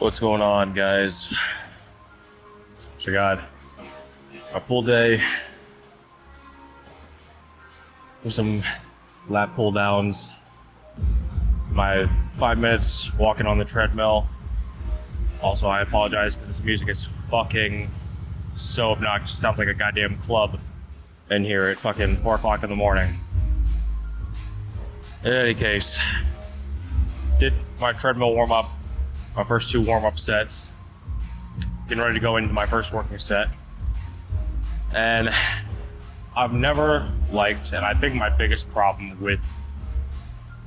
What's going on, guys? So I got a full day with some lat pull downs, my 5 minutes walking on the treadmill. Also, I apologize because this music is fucking so obnoxious. It sounds like a goddamn club in here at fucking 4 o'clock in the morning. In any case, did my treadmill warm up, my first 2 warm-up sets, getting ready to go into my first working set. And I've never liked, and I think my biggest problem with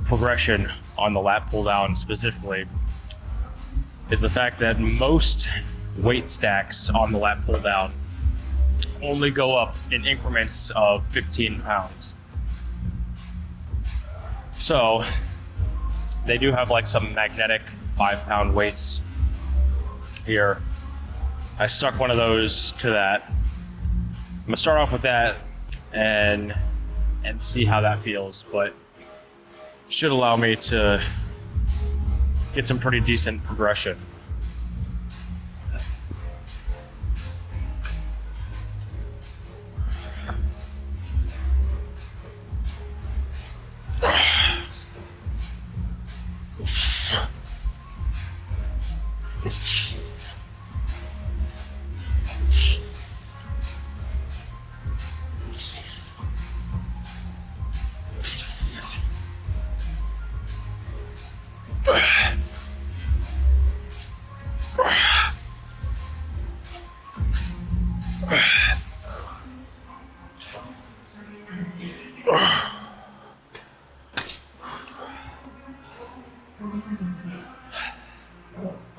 progression on the lat pull down specifically is the fact that most weight stacks on the lat pull down only go up in increments of 15 pounds. So they do have like some magnetic 5-pound weights here. I stuck one of those to that. I'm gonna start off with that and see how that feels, but should allow me to get some pretty decent progression.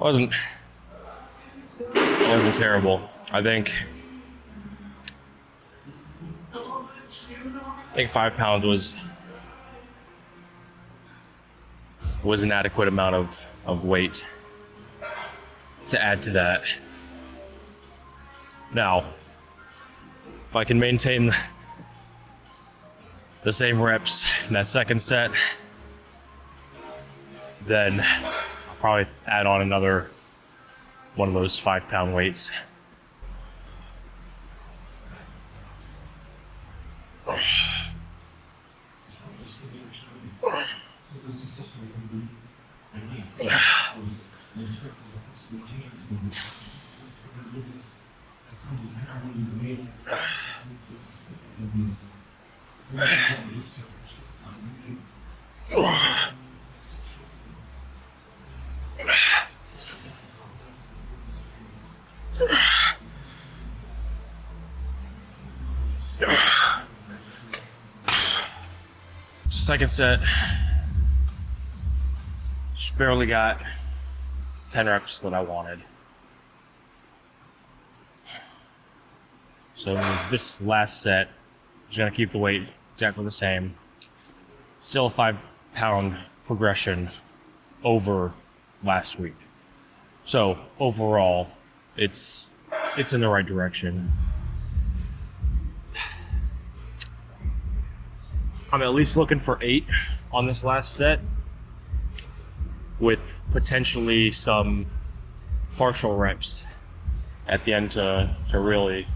Wasn't terrible. I think 5 pounds was an adequate amount of weight to add to that. Now, if I can maintain the same reps in that second set, then I'll probably add on another one of those 5-pound weights. Second set, just barely got 10 reps that I wanted. So this last set, just gonna keep the weight exactly the same. Still a 5-pound progression over last week. So overall, it's in the right direction. I'm at least looking for 8 on this last set, with potentially some partial reps at the end to really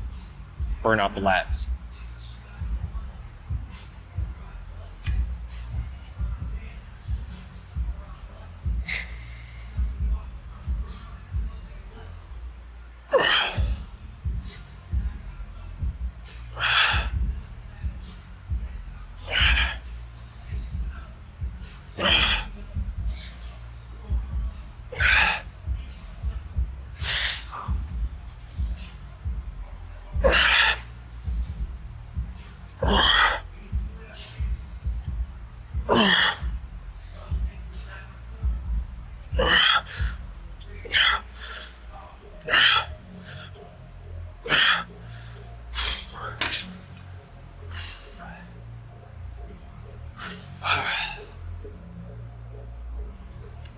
burn out the lats.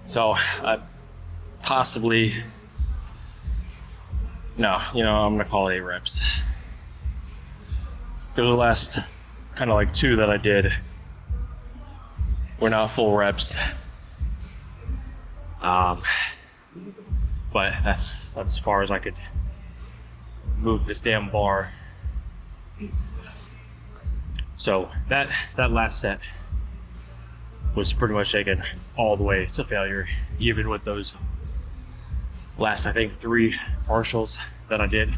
So possibly, no, I'm gonna call it 8 reps. Because the last kind of like 2 that I did were not full reps. but that's as far as I could move this damn bar. So that last set was pretty much taken all the way to failure, even with those last, I think, 3 partials that I did.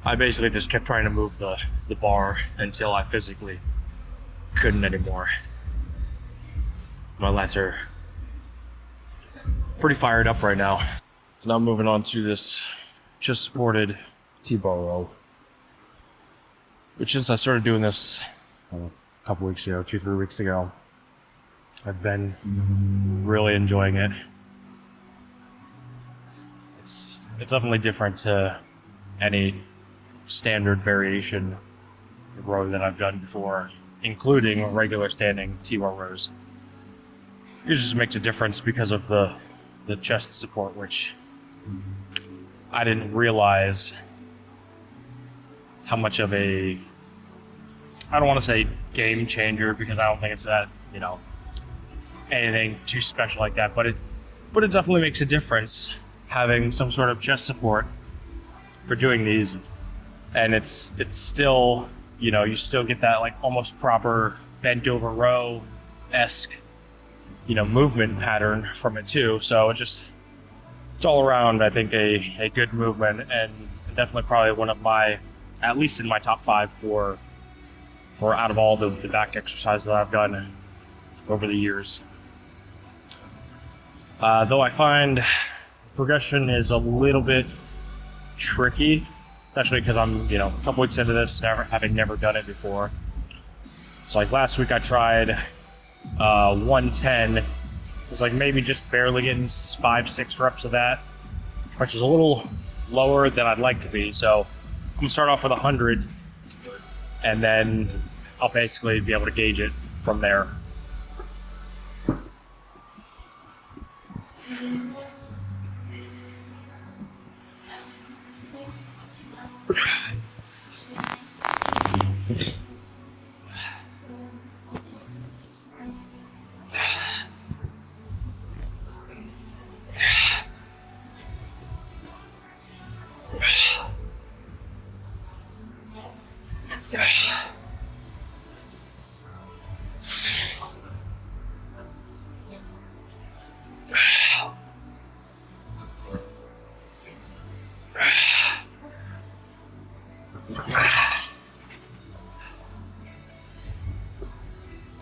I basically just kept trying to move the bar until I physically couldn't anymore. My lats are pretty fired up right now. So now moving on to this chest supported T-bar row, which since I started doing this a couple weeks ago, 2-3 weeks ago, I've been really enjoying it. It's definitely different to any standard variation row that I've done before, including regular standing T-bar rows. It just makes a difference because of the chest support, which I didn't realize how much of a, I don't want to say game changer, because I don't think it's that, anything too special like that, but it definitely makes a difference having some sort of chest support for doing these. And it's still, you still get that like almost proper bent over row-esque, movement pattern from it too. So it's all around, I think, a good movement, and definitely probably one of my, at least in my top 5 for out of all the back exercises that I've done over the years. Though I find progression is a little bit tricky, especially because I'm, a couple weeks into this, having never done it before. So like last week I tried 110. It was like maybe just barely getting 5-6 reps of that, which is a little lower than I'd like to be. So I'm gonna start off with 100, and then I'll basically be able to gauge it from there.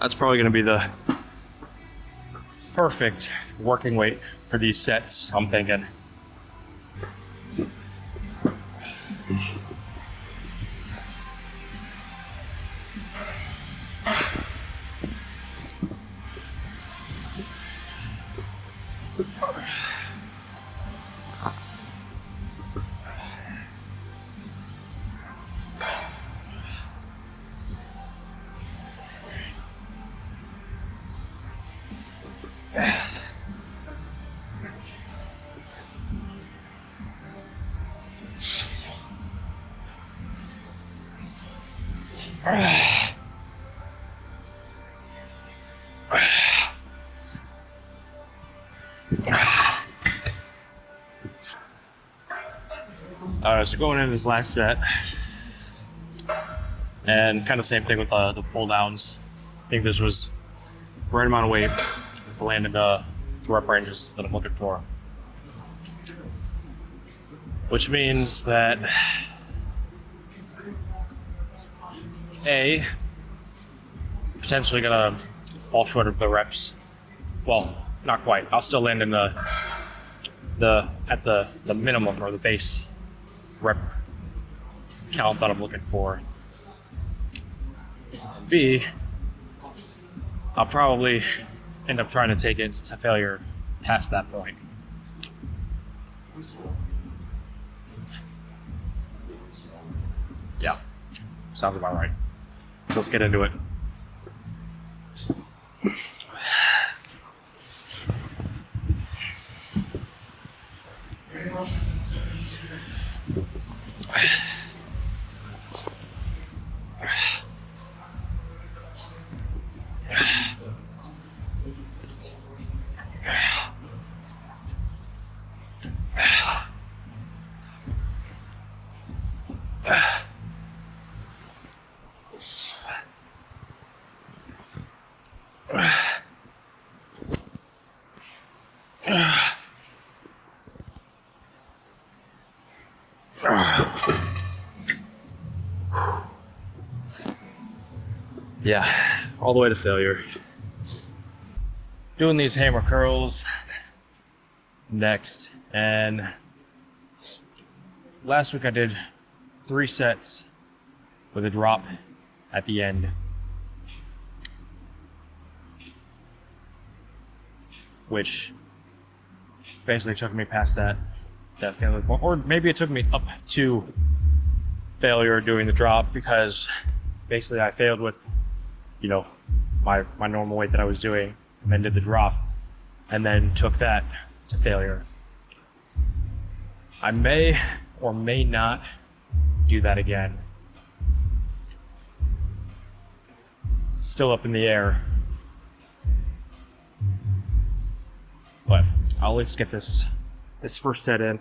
That's probably going to be the perfect working weight for these sets, I'm thinking. So going into this last set, and kind of same thing with the pull downs. I think this was the right amount of weight to land in the rep ranges that I'm looking for. Which means that potentially gonna fall short of the reps. Well, not quite. I'll still land in the minimum or the base rep count that I'm looking for. And B, I'll probably end up trying to take it to failure past that point. Yeah, sounds about right. Let's get into it. Yeah, all the way to failure. Doing these hammer curls next, and last week I did 3 sets with a drop at the end. Which basically took me past that failure point. Or maybe it took me up to failure doing the drop, because basically I failed with, you know, my normal weight that I was doing, and then did the drop, and then took that to failure. I may or may not do that again. Still up in the air. But I'll at least get this first set in.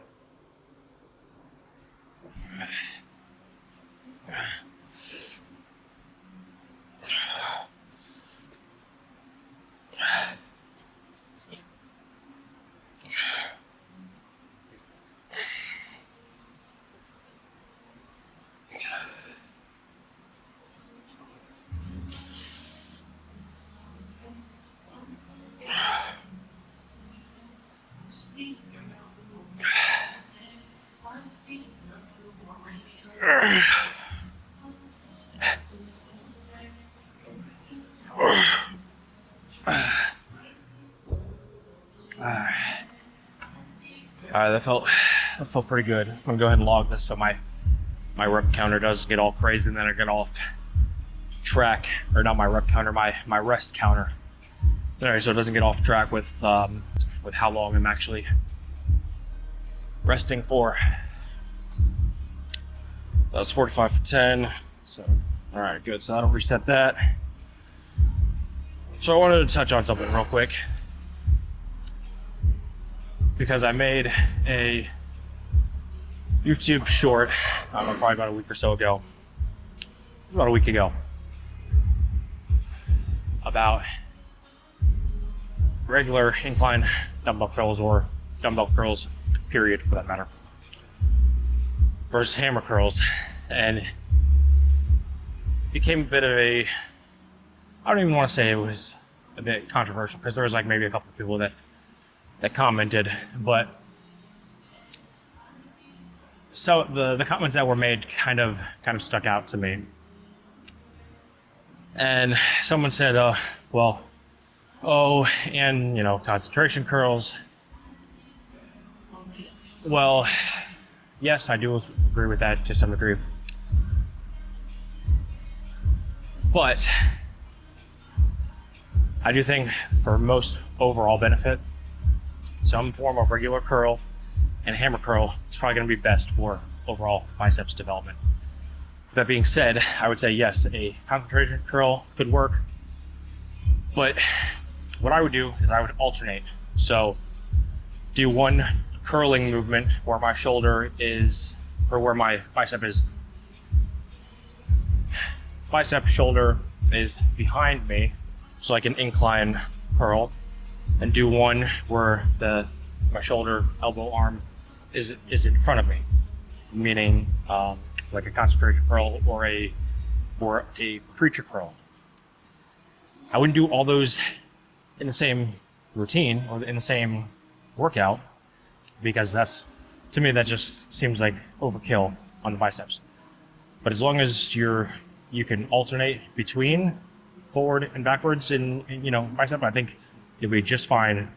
Alright, that felt pretty good. I'm gonna go ahead and log this so my rep counter doesn't get all crazy and then I get off track, or not my rep counter, my rest counter. Alright, so it doesn't get off track with how long I'm actually resting for. That was 45 for 10. So, alright, good. So that'll reset that. So I wanted to touch on something real quick, because I made a YouTube short, probably about a week or so ago. It was about a week ago, about regular incline dumbbell curls, or dumbbell curls, period, for that matter, versus hammer curls. And it became a bit of a, I don't even want to say it was a bit controversial, because there was like maybe a couple of people that commented, but so the comments that were made kind of stuck out to me. And someone said, well, and you know, concentration curls. Well, yes, I do agree with that to some degree, but I do think for most overall benefit, some form of regular curl and hammer curl is probably going to be best for overall biceps development. With that being said, I would say yes, a concentration curl could work, but what I would do is I would alternate. So do one curling movement where my shoulder is, or where my bicep is. Bicep shoulder is behind me, so like an incline curl, and do one where my shoulder, elbow, arm is in front of me, meaning like a concentration curl or a preacher curl. I wouldn't do all those in the same routine or in the same workout, because to me that just seems like overkill on the biceps. But as long as you can alternate between forward and backwards in bicep, I think you'll be just fine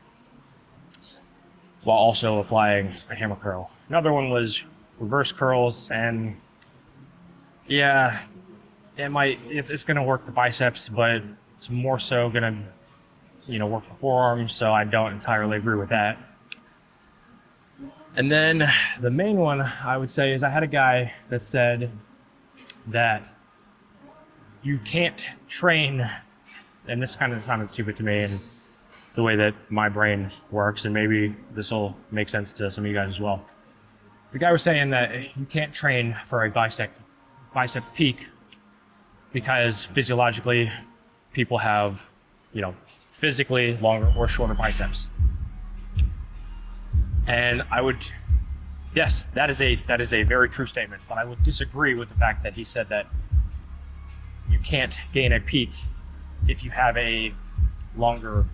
while also applying a hammer curl. Another one was reverse curls, and yeah, it's gonna work the biceps, but it's more so gonna work the forearms, so I don't entirely agree with that. And then the main one I would say is, I had a guy that said that you can't train, and this kind of sounded stupid to me and the way that my brain works, and maybe this will make sense to some of you guys as well. The guy was saying that you can't train for a bicep peak because physiologically people have, physically longer or shorter biceps. And yes, that is a very true statement, but I would disagree with the fact that he said that you can't gain a peak if you have a longer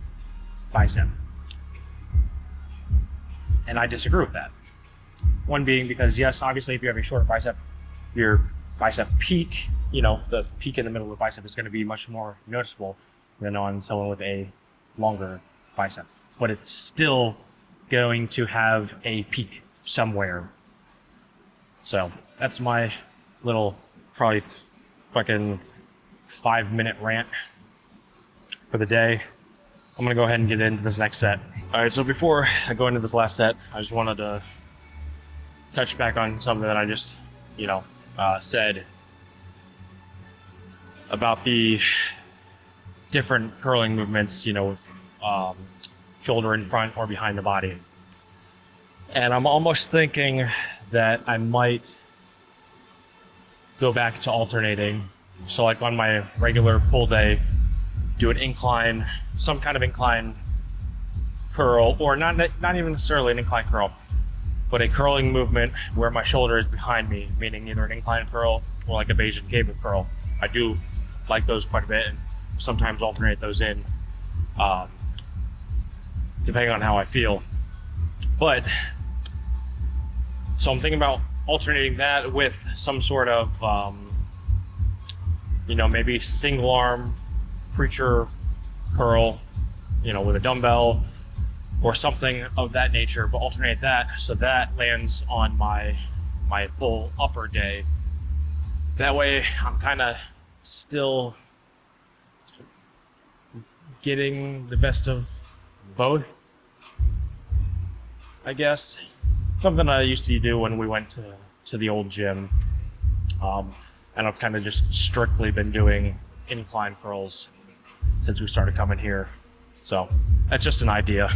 bicep. And I disagree with that. One being because, yes, obviously if you have a shorter bicep, your bicep peak, the peak in the middle of the bicep is going to be much more noticeable than on someone with a longer bicep. But it's still going to have a peak somewhere. So that's my little probably fucking 5-minute rant for the day. I'm gonna go ahead and get into this next set. All right, so before I go into this last set, I just wanted to touch back on something that I just, said about the different curling movements, with shoulder in front or behind the body. And I'm almost thinking that I might go back to alternating. So like on my regular pull day, do an incline, some kind of incline curl, or not even necessarily an incline curl, but a curling movement where my shoulder is behind me, meaning either an incline curl or like a Bayesian cable curl. I do like those quite a bit, and sometimes alternate those in, depending on how I feel. But, so I'm thinking about alternating that with some sort of, maybe single arm preacher curl, with a dumbbell or something of that nature, but alternate that so that lands on my full upper day. That way I'm kind of still getting the best of both, I guess. Something I used to do when we went to the old gym. And I've kind of just strictly been doing incline curls since we started coming here. So that's just an idea.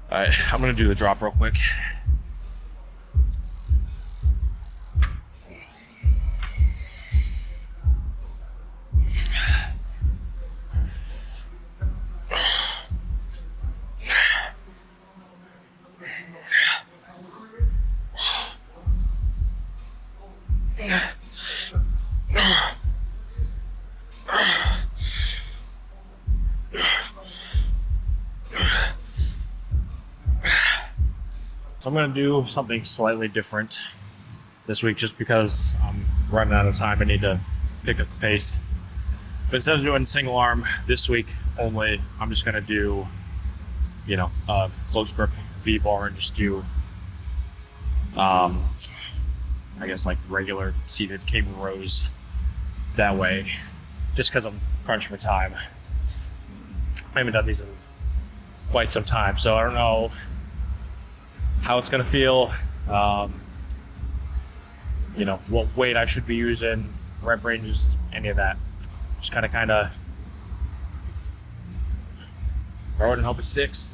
All right, I'm gonna do the drop real quick. So I'm going to do something slightly different this week just because I'm running out of time. I need to pick up the pace. But instead of doing single arm this week only, I'm just going to do, a close grip V-bar and just do, I guess like regular seated cable rows that way, just because I'm crunched for time. I haven't done these in quite some time, so I don't know how it's going to feel, what weight I should be using, rep ranges, any of that. Just kind of throw it and hope it sticks.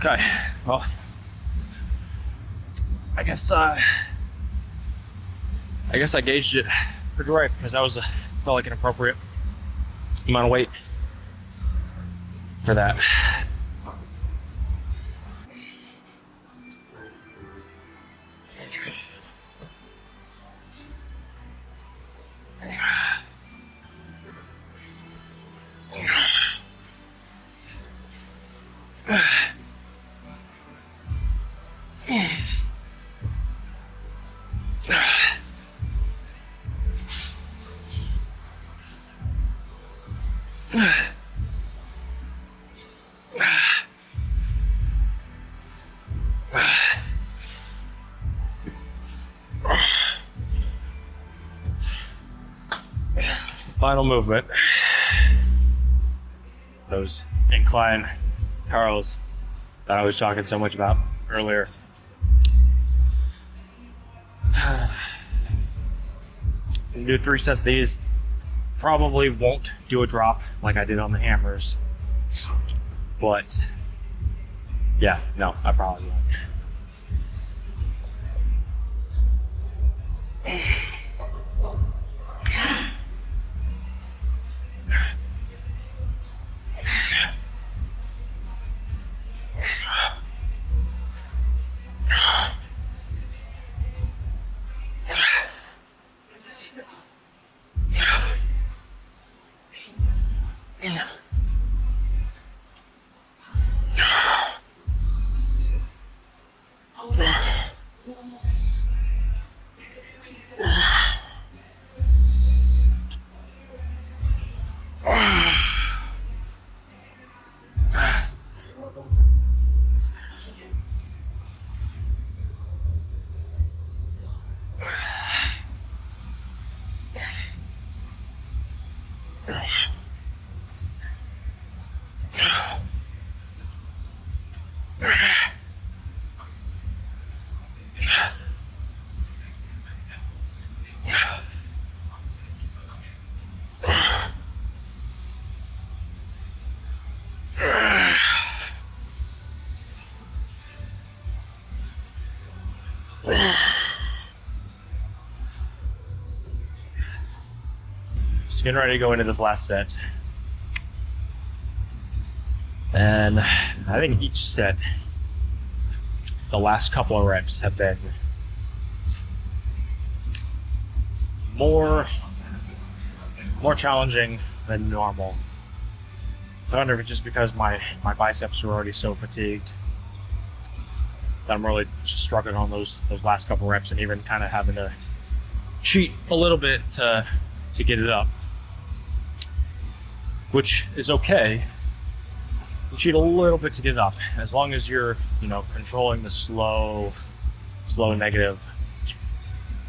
Okay, well, I guess I gauged it pretty right because that felt like an appropriate amount of weight for that. Final movement. Those incline curls that I was talking so much about earlier. Do 3 sets of these. Probably won't do a drop like I did on the hammers, but yeah, no, I probably won't. Just getting ready to go into this last set. And I think each set, the last couple of reps have been more challenging than normal. So I wonder if it's just because my biceps were already so fatigued that I'm really just struggling on those last couple reps, and even kind of having to cheat a little bit to get it up, which is okay. You cheat a little bit to get it up, as long as you're, controlling the slow negative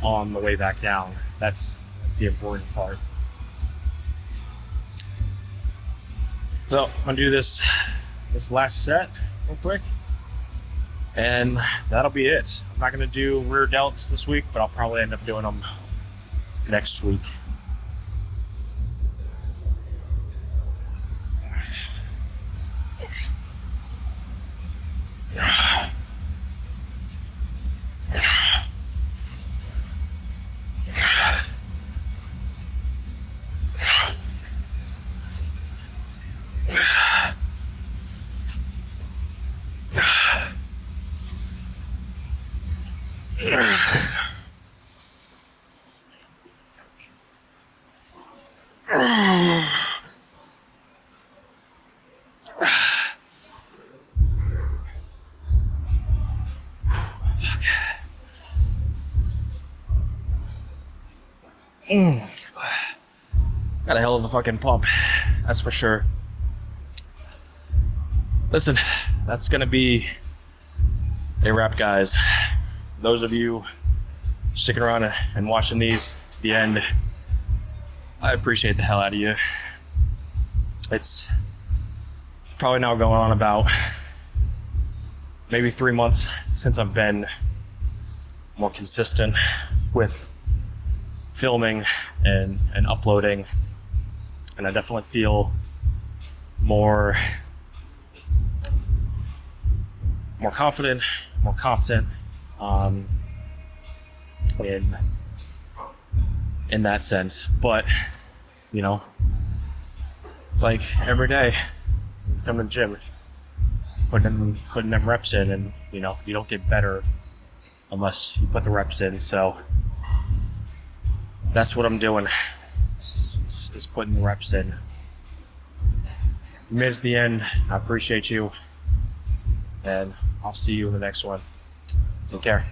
on the way back down. That's the important part. So I'm gonna do this last set real quick, and that'll be it. I'm not gonna do rear delts this week, but I'll probably end up doing them next week. Got a hell of a fucking pump, that's for sure. Listen, that's gonna be a wrap, guys. Those of you sticking around and watching these to the end, I appreciate the hell out of you. It's probably now going on about maybe 3 months since I've been more consistent with filming and uploading, and I definitely feel more confident, more competent in that sense. But it's like every day come to the gym, putting them reps in, and you don't get better unless you put the reps in. So that's what I'm doing, is putting the reps in. You made it to the end. I appreciate you, and I'll see you in the next one. Take care.